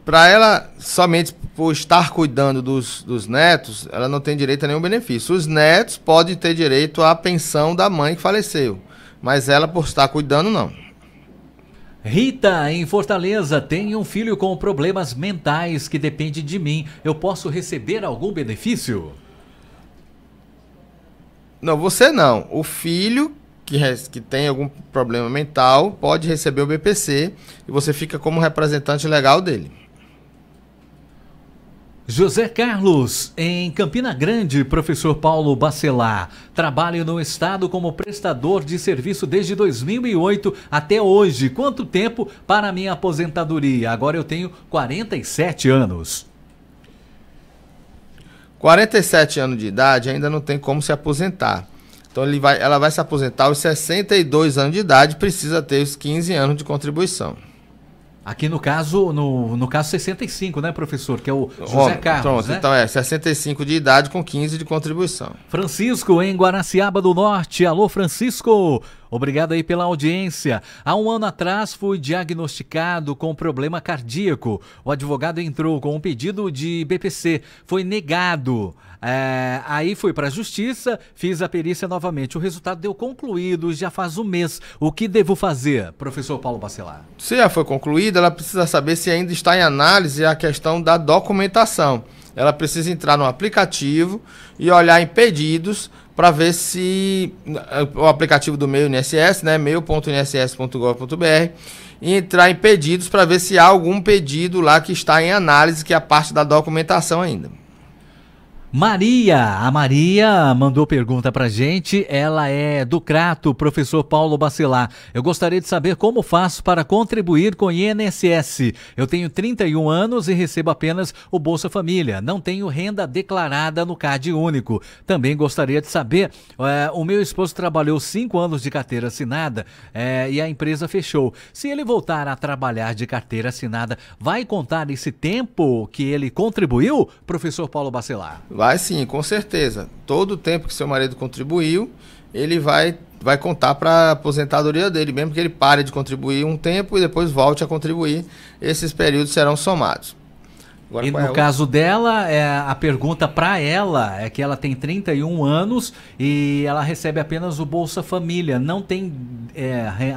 Para ela, somente por estar cuidando dos netos, ela não tem direito a nenhum benefício. Os netos podem ter direito à pensão da mãe que faleceu, mas ela, por estar cuidando, não. Rita, em Fortaleza, tem um filho com problemas mentais que depende de mim. Eu posso receber algum benefício? Não, você não. O filho que tem algum problema mental pode receber o BPC e você fica como representante legal dele. José Carlos, em Campina Grande, professor Paulo Bacelar. Trabalho no estado como prestador de serviço desde 2008 até hoje. Quanto tempo para a minha aposentadoria? Agora eu tenho 47 anos. 47 anos de idade ainda não tem como se aposentar. Então ela vai se aposentar aos 62 anos de idade, precisa ter os 15 anos de contribuição. Aqui no caso, no caso 65, né, professor? Que é o José Carlos, pronto, né? Então 65 de idade com 15 de contribuição. Francisco, em Guaraciaba do Norte. Alô, Francisco. Obrigado aí pela audiência. Há um ano atrás fui diagnosticado com problema cardíaco. O advogado entrou com um pedido de BPC. Foi negado. Aí fui para a justiça, fiz a perícia novamente. O resultado deu concluído, já faz um mês. O que devo fazer, professor Paulo Bacelar? Se já foi concluída, ela precisa saber se ainda está em análise a questão da documentação. Ela precisa entrar no aplicativo e olhar em pedidos para ver se o aplicativo do Meu INSS, né, meu.inss.gov.br, e entrar em pedidos para ver se há algum pedido lá que está em análise, que é a parte da documentação ainda. A Maria mandou pergunta pra gente, ela é do Crato, professor Paulo Bacelar. Eu gostaria de saber como faço para contribuir com o INSS. Eu tenho 31 anos e recebo apenas o Bolsa Família, não tenho renda declarada no CAD único. Também gostaria de saber, o meu esposo trabalhou 5 anos de carteira assinada e a empresa fechou. Se ele voltar a trabalhar de carteira assinada, vai contar esse tempo que ele contribuiu, professor Paulo Bacelar? Vai sim, com certeza. Todo o tempo que seu marido contribuiu, ele vai contar para a aposentadoria dele, mesmo que ele pare de contribuir um tempo e depois volte a contribuir, esses períodos serão somados. Agora, e no caso dela, a pergunta para ela é que ela tem 31 anos e ela recebe apenas o Bolsa Família, não tem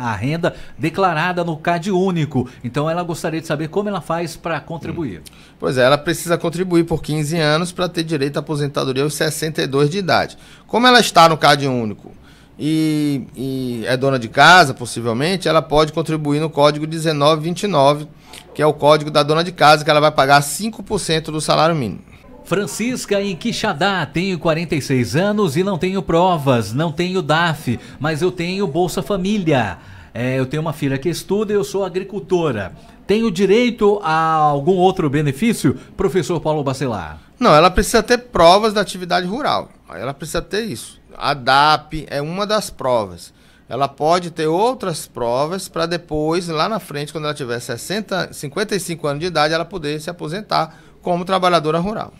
a renda declarada no CAD único. Então ela gostaria de saber como ela faz para contribuir. Pois é, ela precisa contribuir por 15 anos para ter direito à aposentadoria aos 62 de idade. Como ela está no CAD único e é dona de casa, possivelmente, ela pode contribuir no código 1929, que é o código da dona de casa, que ela vai pagar 5% do salário mínimo. Francisca, em Quixadá, tenho 46 anos e não tenho provas, não tenho DAF, mas eu tenho Bolsa Família. Eu tenho uma filha que estuda e eu sou agricultora. Tenho direito a algum outro benefício, professor Paulo Bacelar? Não, ela precisa ter provas da atividade rural. Ela precisa ter isso. A DAP é uma das provas. Ela pode ter outras provas para depois, lá na frente, quando ela tiver 55 anos de idade, ela poder se aposentar como trabalhadora rural.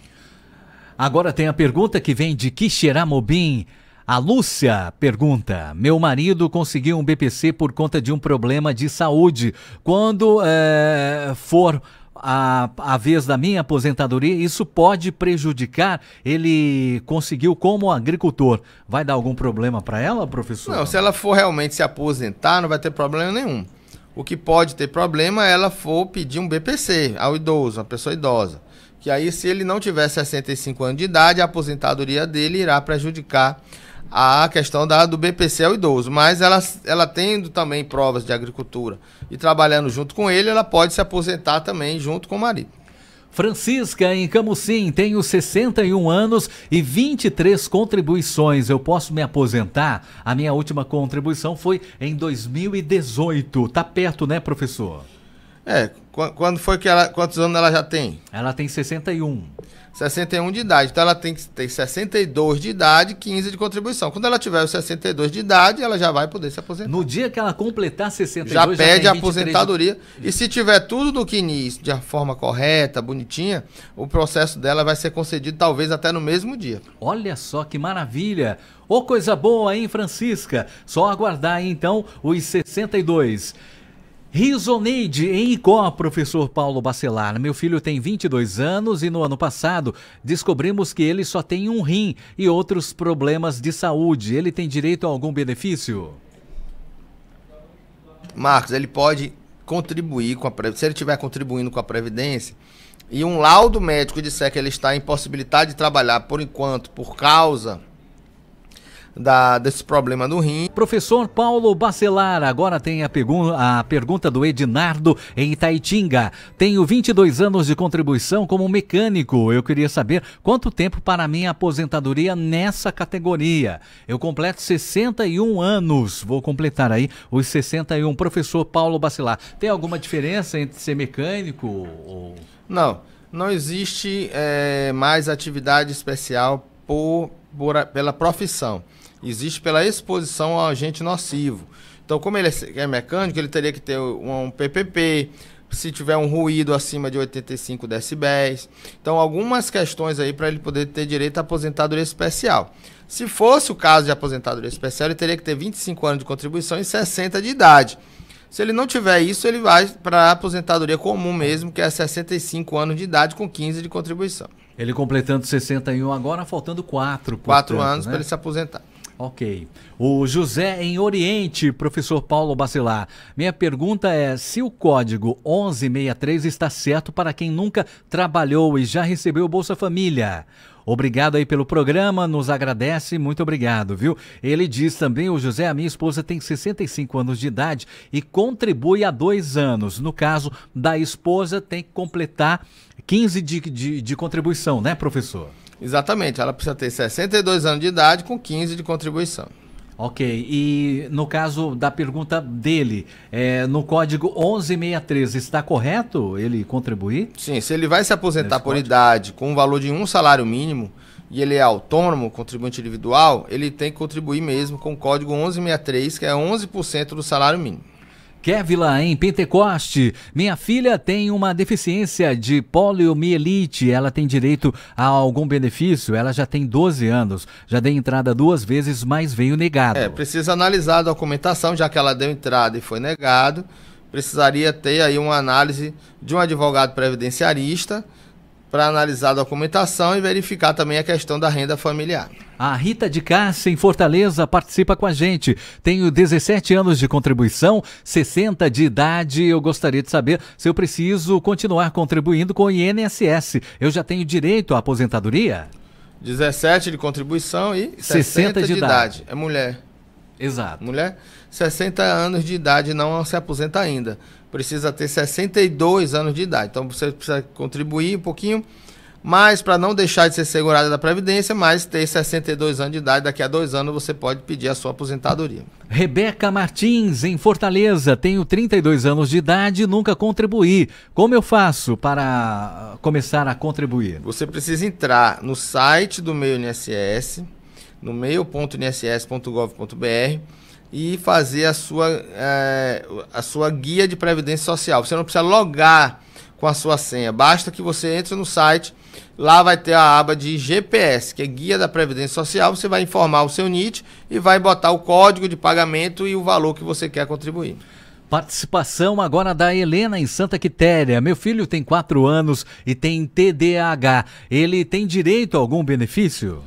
Agora tem a pergunta que vem de Quixeramobim. A Lúcia pergunta: meu marido conseguiu um BPC por conta de um problema de saúde. Quando for a vez da minha aposentadoria, isso pode prejudicar? Ele conseguiu como agricultor. Vai dar algum problema para ela, professor? Não, se ela for realmente se aposentar, não vai ter problema nenhum. O que pode ter problema é ela for pedir um BPC ao idoso, uma pessoa idosa, Que aí, se ele não tiver 65 anos de idade, a aposentadoria dele irá prejudicar a questão do BPC ao idoso. Mas ela tendo também provas de agricultura e trabalhando junto com ele, ela pode se aposentar também junto com o marido. Francisca, em Camusim, tenho 61 anos e 23 contribuições. Eu posso me aposentar? A minha última contribuição foi em 2018. Tá perto, né, professor? Quando foi quantos anos ela já tem? Ela tem 61. 61 de idade. Então ela tem que ter 62 de idade e 15 de contribuição. Quando ela tiver os 62 de idade, ela já vai poder se aposentar. No dia que ela completar 62, já pede a aposentadoria. E se tiver tudo no CNIS de forma correta, bonitinha, o processo dela vai ser concedido talvez até no mesmo dia. Olha só que maravilha. Ô, coisa boa, hein, Francisca? Só aguardar aí, então, os 62. Risoneide, em Icó, professor Paulo Bacelar. Meu filho tem 22 anos e no ano passado descobrimos que ele só tem um rim e outros problemas de saúde. Ele tem direito a algum benefício? Marcos, ele pode contribuir com a Previdência. Se ele estiver contribuindo com a Previdência e um laudo médico disser que ele está impossibilitado de trabalhar por enquanto por causa desse problema do rim. Professor Paulo Bacelar, agora tem a pergunta do Ednardo em Itaitinga. Tenho 22 anos de contribuição como mecânico. Eu queria saber quanto tempo para a minha aposentadoria nessa categoria. Eu completo 61 anos. Vou completar aí os 61. Professor Paulo Bacelar, tem alguma diferença entre ser mecânico ou... Não existe mais atividade especial pela profissão. Existe pela exposição ao agente nocivo. Então, como ele é mecânico, ele teria que ter um PPP, se tiver um ruído acima de 85 decibéis. Então, algumas questões aí para ele poder ter direito à aposentadoria especial. Se fosse o caso de aposentadoria especial, ele teria que ter 25 anos de contribuição e 60 de idade. Se ele não tiver isso, ele vai para a aposentadoria comum mesmo, que é 65 anos de idade com 15 de contribuição. Ele completando 61 agora, faltando 4. 4 anos, né, para ele se aposentar. Ok. O José em Oriente, professor Paulo Bacelar. Minha pergunta é se o código 1163 está certo para quem nunca trabalhou e já recebeu Bolsa Família. Obrigado aí pelo programa, nos agradece, muito obrigado, viu? Ele diz também, o José, a minha esposa tem 65 anos de idade e contribui há 2 anos. No caso da esposa, tem que completar 15 de contribuição, né, professor? Exatamente, ela precisa ter 62 anos de idade com 15 de contribuição. Ok, e no caso da pergunta dele, no código 1163, está correto ele contribuir? Sim, se ele vai se aposentar por idade com um valor de 1 salário mínimo e ele é autônomo, contribuinte individual, ele tem que contribuir mesmo com o código 1163, que é 11% do salário mínimo. Kévila, em Pentecoste. Minha filha tem uma deficiência de poliomielite. Ela tem direito a algum benefício? Ela já tem 12 anos. Já dei entrada 2 vezes, mas veio negado. Precisa analisar a documentação, já que ela deu entrada e foi negado. Precisaria ter aí uma análise de um advogado previdenciarista para analisar a documentação e verificar também a questão da renda familiar. A Rita de Cássia, em Fortaleza, participa com a gente. Tenho 17 anos de contribuição, 60 de idade. Eu gostaria de saber se eu preciso continuar contribuindo com o INSS. Eu já tenho direito à aposentadoria? 17 de contribuição e 60 de idade. É mulher. Exato. Mulher, 60 anos de idade não se aposenta ainda. Precisa ter 62 anos de idade. Então você precisa contribuir um pouquinho mais para não deixar de ser segurada da Previdência, mas ter 62 anos de idade. Daqui a 2 anos você pode pedir a sua aposentadoria. Rebeca Martins, em Fortaleza. Tenho 32 anos de idade e nunca contribuí. Como eu faço para começar a contribuir? Você precisa entrar no site do Meio INSS, no meio.inss.gov.br, e fazer a sua guia de previdência social. Você não precisa logar com a sua senha, basta que você entre no site, lá vai ter a aba de GPS, que é Guia da Previdência Social. Você vai informar o seu NIT e vai botar o código de pagamento e o valor que você quer contribuir. Participação agora da Helena em Santa Quitéria. Meu filho tem 4 anos e tem TDAH. Ele tem direito a algum benefício?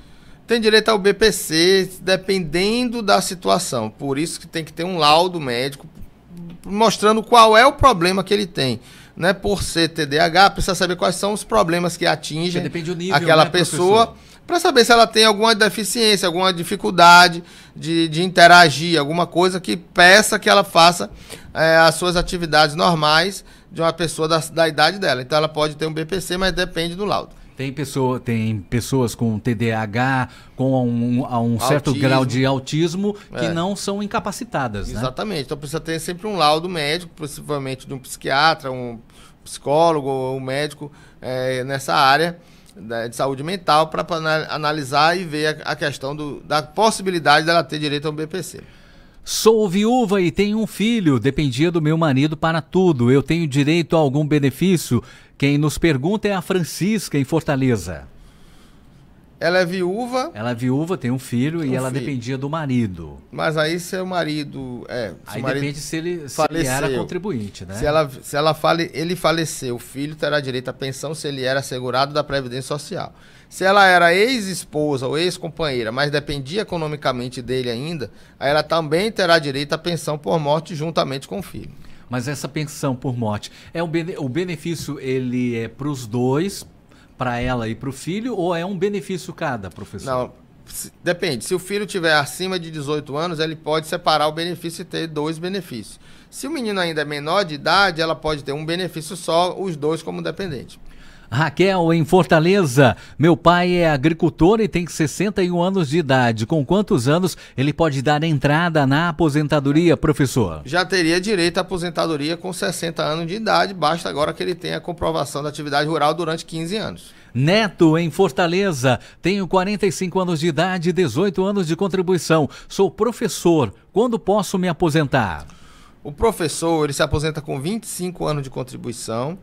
Tem direito ao BPC, dependendo da situação. Por isso que tem que ter um laudo médico mostrando qual é o problema que ele tem. né, por ser TDAH, precisa saber quais são os problemas que atingem depende do nível, aquela né, pessoa, professor? para saber se ela tem alguma deficiência, alguma dificuldade de interagir, alguma coisa que peça que ela faça as suas atividades normais de uma pessoa da idade dela. Então ela pode ter um BPC, mas depende do laudo. Tem pessoas com TDAH, com um certo grau de autismo, que não são incapacitadas, né? Exatamente. Então precisa ter sempre um laudo médico, possivelmente de um psiquiatra, um psicólogo ou um médico nessa área de saúde mental para analisar e ver a questão da possibilidade dela ter direito a um BPC. Sou viúva e tenho um filho, dependia do meu marido para tudo. Eu tenho direito a algum benefício? Quem nos pergunta é a Francisca, em Fortaleza. Ela é viúva. Ela é viúva, tem um filho e ela dependia do marido. Mas aí seu marido... Aí marido depende se ele era contribuinte, né? Se ele faleceu, o filho terá direito à pensão se ele era assegurado da Previdência Social. Se ela era ex-esposa ou ex-companheira, mas dependia economicamente dele ainda, aí ela também terá direito à pensão por morte juntamente com o filho. Mas essa pensão por morte, o benefício ele é para os dois, para ela e para o filho, ou é um benefício cada, professor? Não, depende. Se o filho tiver acima de 18 anos, ele pode separar o benefício e ter 2 benefícios. Se o menino ainda é menor de idade, ela pode ter um benefício só, os 2 como dependente. Raquel, em Fortaleza, meu pai é agricultor e tem 61 anos de idade. Com quantos anos ele pode dar entrada na aposentadoria, professor? Já teria direito à aposentadoria com 60 anos de idade, basta agora que ele tenha a comprovação da atividade rural durante 15 anos. Neto, em Fortaleza, tenho 45 anos de idade e 18 anos de contribuição. Sou professor. Quando posso me aposentar? O professor, ele se aposenta com 25 anos de contribuição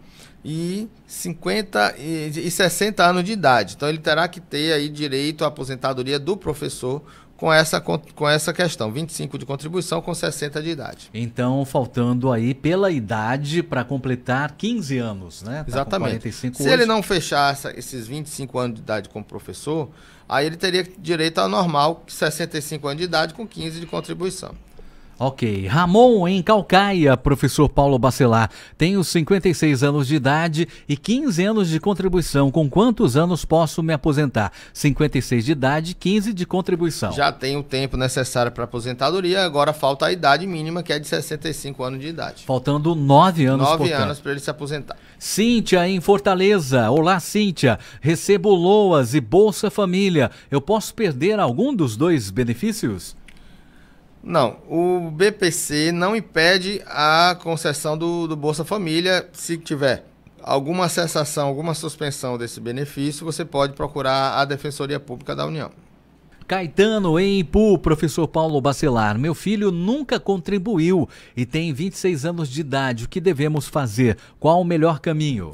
e 50 e 60 anos de idade. Então ele terá que ter aí direito à aposentadoria do professor com essa questão, 25 de contribuição com 60 de idade. Então, faltando aí pela idade para completar 15 anos, né? Tá. Exatamente. 45 Se hoje. ele não fechar esses 25 anos de idade como professor, aí ele teria direito ao normal, 65 anos de idade com 15 de contribuição. Ok. Ramon, em Calcaia, professor Paulo Bacelar. Tenho 56 anos de idade e 15 anos de contribuição. Com quantos anos posso me aposentar? 56 de idade, 15 de contribuição. Já tem o tempo necessário para aposentadoria, agora falta a idade mínima, que é de 65 anos de idade. Faltando 9 anos, 9 portanto. anos para ele se aposentar. Cíntia, em Fortaleza. Olá, Cíntia. Recebo LOAS e Bolsa Família. Eu posso perder algum dos 2 benefícios? Não, o BPC não impede a concessão do Bolsa Família. Se tiver alguma cessação, alguma suspensão desse benefício, você pode procurar a Defensoria Pública da União. Caetano, em Ipu, professor Paulo Bacelar. Meu filho nunca contribuiu e tem 26 anos de idade. O que devemos fazer? Qual o melhor caminho?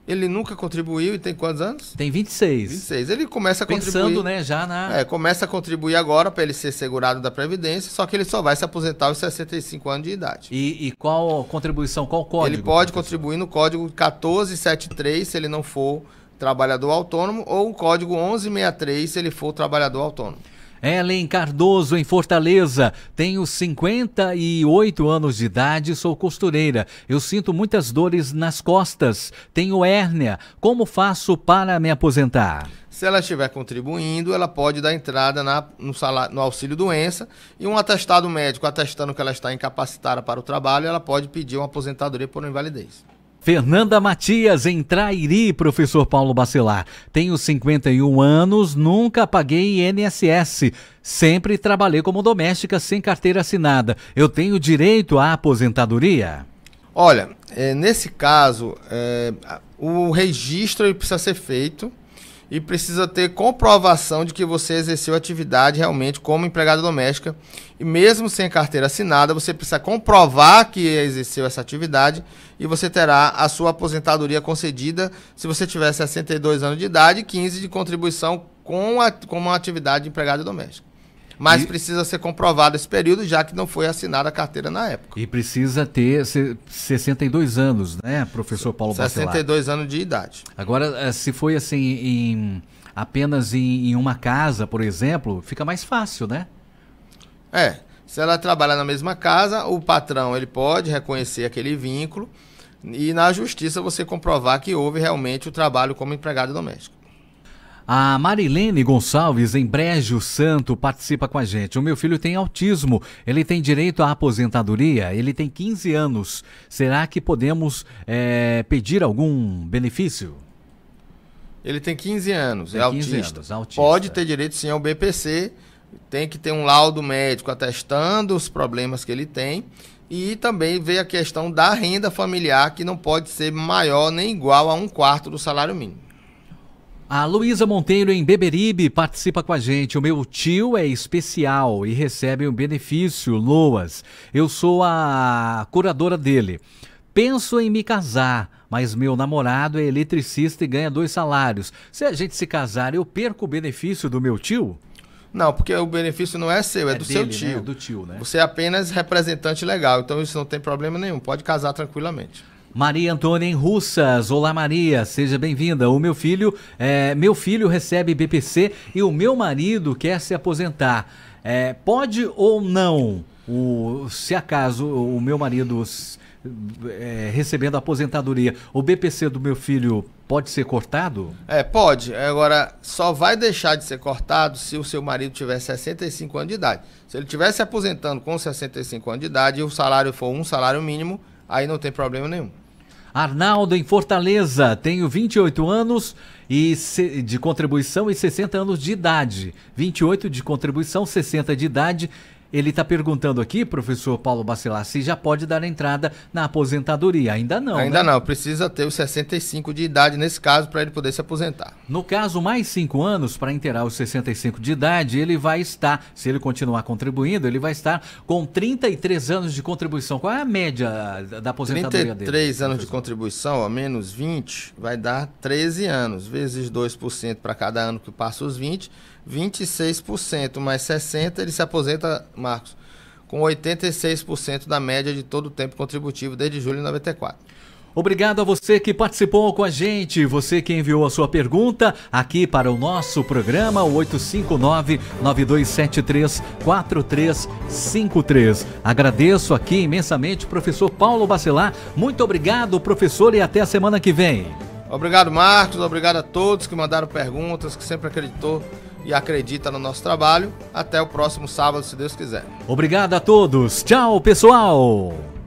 Ele nunca contribuiu e tem quantos anos? Tem 26. 26. Ele começa a contribuir. Pensando, né, já na... começa a contribuir agora para ele ser segurado da Previdência, só que ele só vai se aposentar aos 65 anos de idade. E qual contribuição, qual código? Ele pode contribuir no código 1473, se ele não for trabalhador autônomo, ou o código 1163, se ele for trabalhador autônomo. Ellen Cardoso, em Fortaleza. Tenho 58 anos de idade e sou costureira. Eu sinto muitas dores nas costas. Tenho hérnia. Como faço para me aposentar? Se ela estiver contribuindo, ela pode dar entrada no auxílio-doença e um atestado médico atestando que ela está incapacitada para o trabalho, ela pode pedir uma aposentadoria por invalidez. Fernanda Matias, em Trairi, professor Paulo Bacelar. Tenho 51 anos, nunca paguei INSS. Sempre trabalhei como doméstica sem carteira assinada. Eu tenho direito à aposentadoria? Olha, nesse caso, o registro ele precisa ser feito e precisa ter comprovação de que você exerceu atividade realmente como empregada doméstica. E mesmo sem carteira assinada, você precisa comprovar que exerceu essa atividade e você terá a sua aposentadoria concedida se você tiver 62 anos de idade e 15 de contribuição com uma atividade de empregada doméstica. Mas precisa ser comprovado esse período, já que não foi assinada a carteira na época. E precisa ter 62 anos, né, professor Paulo Bacelar? 62 anos de idade. Agora, se foi assim, apenas em uma casa, por exemplo, fica mais fácil, né? Se ela trabalha na mesma casa, o patrão ele pode reconhecer aquele vínculo, e na justiça você comprovar que houve realmente o trabalho como empregado doméstico. A Marilene Gonçalves, em Brejo Santo, participa com a gente. O meu filho tem autismo, ele tem direito à aposentadoria, ele tem 15 anos. Será que podemos pedir algum benefício? Ele tem 15 anos, tem é 15 autista. anos, autista. Pode ter direito sim ao BPC, tem que ter um laudo médico atestando os problemas que ele tem e também ver a questão da renda familiar, que não pode ser maior nem igual a 1/4 do salário mínimo. A Luísa Monteiro, em Beberibe, participa com a gente. O meu tio é especial e recebe um benefício, LOAS. Eu sou a curadora dele. Penso em me casar, mas meu namorado é eletricista e ganha 2 salários. Se a gente se casar, eu perco o benefício do meu tio? Não, porque o benefício não é seu, é do dele, seu tio. Né? É do tio, né? Você é apenas representante legal, então isso não tem problema nenhum. Pode casar tranquilamente. Maria Antônia em Russas. Olá, Maria, seja bem-vinda. O meu filho recebe BPC e o meu marido quer se aposentar. Pode ou não, se acaso o meu marido recebendo aposentadoria, o BPC do meu filho pode ser cortado? Pode. Agora, só vai deixar de ser cortado se o seu marido tiver 65 anos de idade. Se ele estiver se aposentando com 65 anos de idade e o salário for um salário mínimo, aí não tem problema nenhum. Arnaldo, em Fortaleza, tenho 28 anos de contribuição e 60 anos de idade. 28 de contribuição, 60 de idade. Ele está perguntando aqui, professor Paulo Bacelar, se já pode dar entrada na aposentadoria. Ainda não, Ainda né? não, precisa ter os 65 de idade nesse caso para ele poder se aposentar. No caso, mais 5 anos para inteirar os 65 de idade, ele vai estar, se ele continuar contribuindo, ele vai estar com 33 anos de contribuição. Qual é a média da aposentadoria 33 dele? anos de contribuição, ó, menos 20, vai dar 13 anos, vezes 2% para cada ano que passa os 20, 26%, mais 60, ele se aposenta, Marcos, com 86% da média de todo o tempo contributivo desde julho de 94. Obrigado a você que participou com a gente, você que enviou a sua pergunta aqui para o nosso programa, o 859-9273-4353. Agradeço aqui imensamente o professor Paulo Bacelar. Muito obrigado, professor, e até a semana que vem. Obrigado, Marcos. Obrigado a todos que mandaram perguntas, que sempre acreditou e acredita no nosso trabalho. Até o próximo sábado, se Deus quiser. Obrigado a todos. Tchau, pessoal.